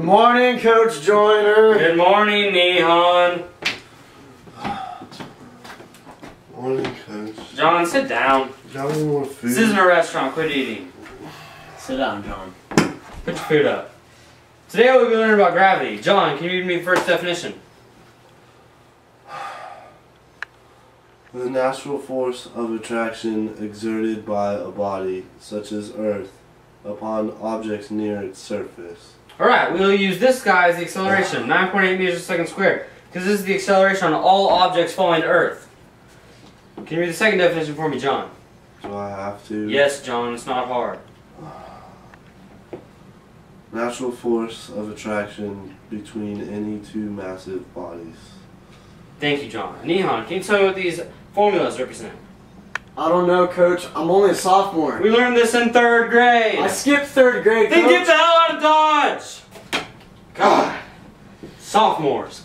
morning, Coach Joyner. Good morning, Nihon. Morning, Coach. John, sit down. Got any more food? This isn't a restaurant. Quit eating. Sit down, John. Put your food up. Today we'll be learning about gravity. John, can you read me the first definition? The natural force of attraction exerted by a body, such as Earth, upon objects near its surface. Alright, we'll use this guy as the acceleration, 9.8 meters per second squared, because this is the acceleration on all objects falling to Earth. Can you read the second definition for me, John? Do I have to? Yes, John, it's not hard. Natural force of attraction between any two massive bodies. Thank you, John. Nihon, can you tell me what these formulas represent? I don't know, Coach. I'm only a sophomore. We learned this in 3rd grade. I skipped 3rd grade, Coach. Then get the hell out of Dodge! God. Sophomores.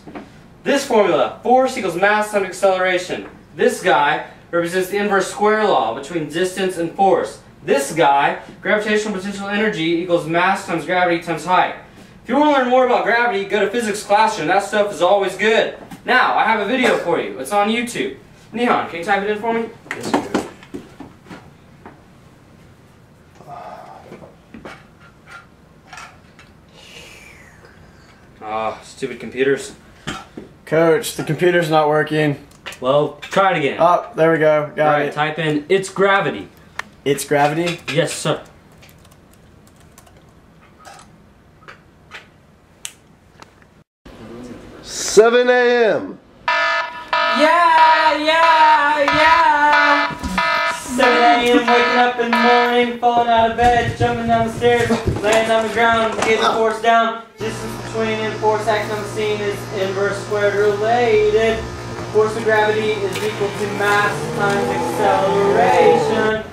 This formula, force equals mass times acceleration. This guy represents the inverse square law between distance and force. This guy, gravitational potential energy equals mass times gravity times height. If you want to learn more about gravity, go to physics classroom. That stuff is always good. Now, I have a video for you. It's on YouTube. Nihon, can you type it in for me? Yes, Coach. Ah, stupid computers. Coach, the computer's not working. Well, try it again. Oh, there we go. Got Alright, it. type in, it's gravity. It's gravity? Yes, sir. $7 a.m. Yeah! 7 a.m. waking up in the morning, falling out of bed, jumping down the stairs, laying on the ground, getting the force down. Distance between and force acting on the scene is inverse squared related. Force of gravity is equal to mass times acceleration.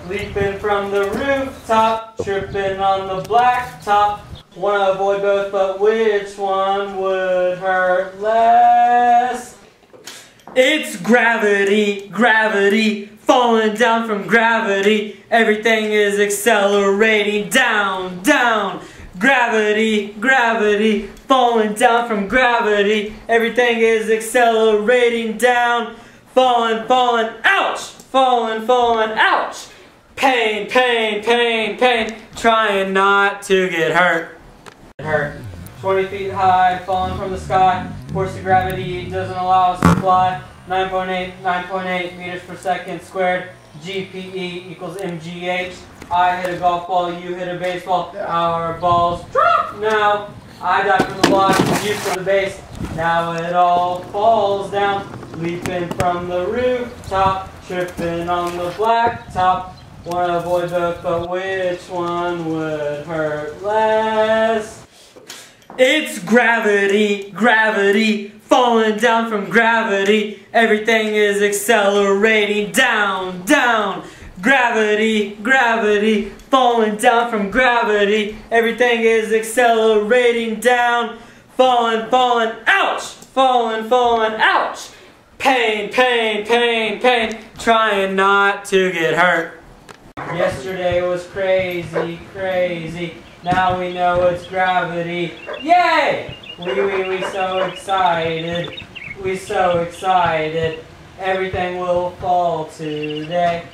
Leaping from the rooftop, tripping on the blacktop. Want to avoid both, but which one would hurt less? It's gravity, gravity, falling down from gravity. Everything is accelerating down, down. Gravity, gravity, falling down from gravity. Everything is accelerating down. Falling, falling, ouch! Falling, falling, ouch! Pain, pain, pain, pain. Trying not to get hurt. Hurt. 20 feet high, falling from the sky. Force of gravity doesn't allow us to fly. 9.8 meters per second squared. GPE equals MGH. I hit a golf ball, you hit a baseball. Our balls drop now. I dive from the block, you from the base. Now it all falls down. Leaping from the rooftop, tripping on the blacktop. Want to avoid both, but which one would hurt less? It's gravity, gravity, falling down from gravity. Everything is accelerating down, down. Gravity, gravity, falling down from gravity. Everything is accelerating down. Falling, falling, ouch! Falling, falling, ouch! Pain, pain, pain, pain. Trying not to get hurt. Yesterday was crazy, crazy. Now we know it's gravity. Yay! We so excited. We so excited. Everything will fall today.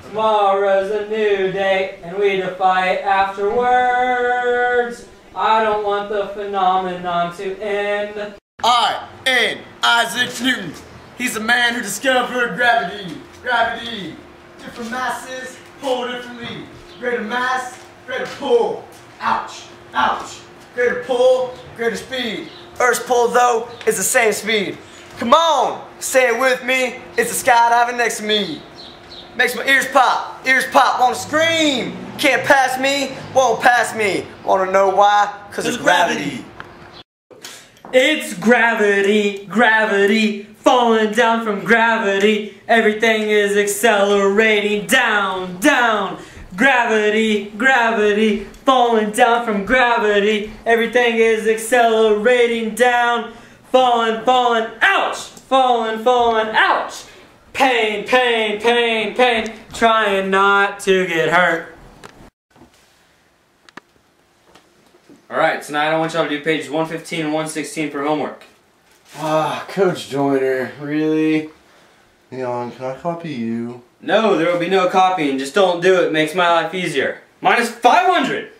Tomorrow's a new day, and we defy it afterwards. I don't want the phenomenon to end. I am Isaac Newton. He's the man who discovered gravity. Gravity. Different masses pull differently. Greater mass, greater pull. Ouch. Ouch. Greater pull, greater speed. Earth's pull, though, is the same speed. Come on, say it with me. It's the skydiving next to me. Makes my ears pop, wanna scream. Can't pass me, won't pass me. Wanna know why? Cause it's gravity. It's gravity, gravity, falling down from gravity. Everything is accelerating down, down. Gravity, gravity, falling down from gravity. Everything is accelerating down. Falling, falling, ouch! Falling, falling, ouch! Pain, pain, pain, pain. Trying not to get hurt. Alright, tonight I want y'all to do pages 115 and 116 for homework. Ah, Coach Joyner, really? Leon, can I copy you? No, there will be no copying. Just don't do it. It makes my life easier. -500!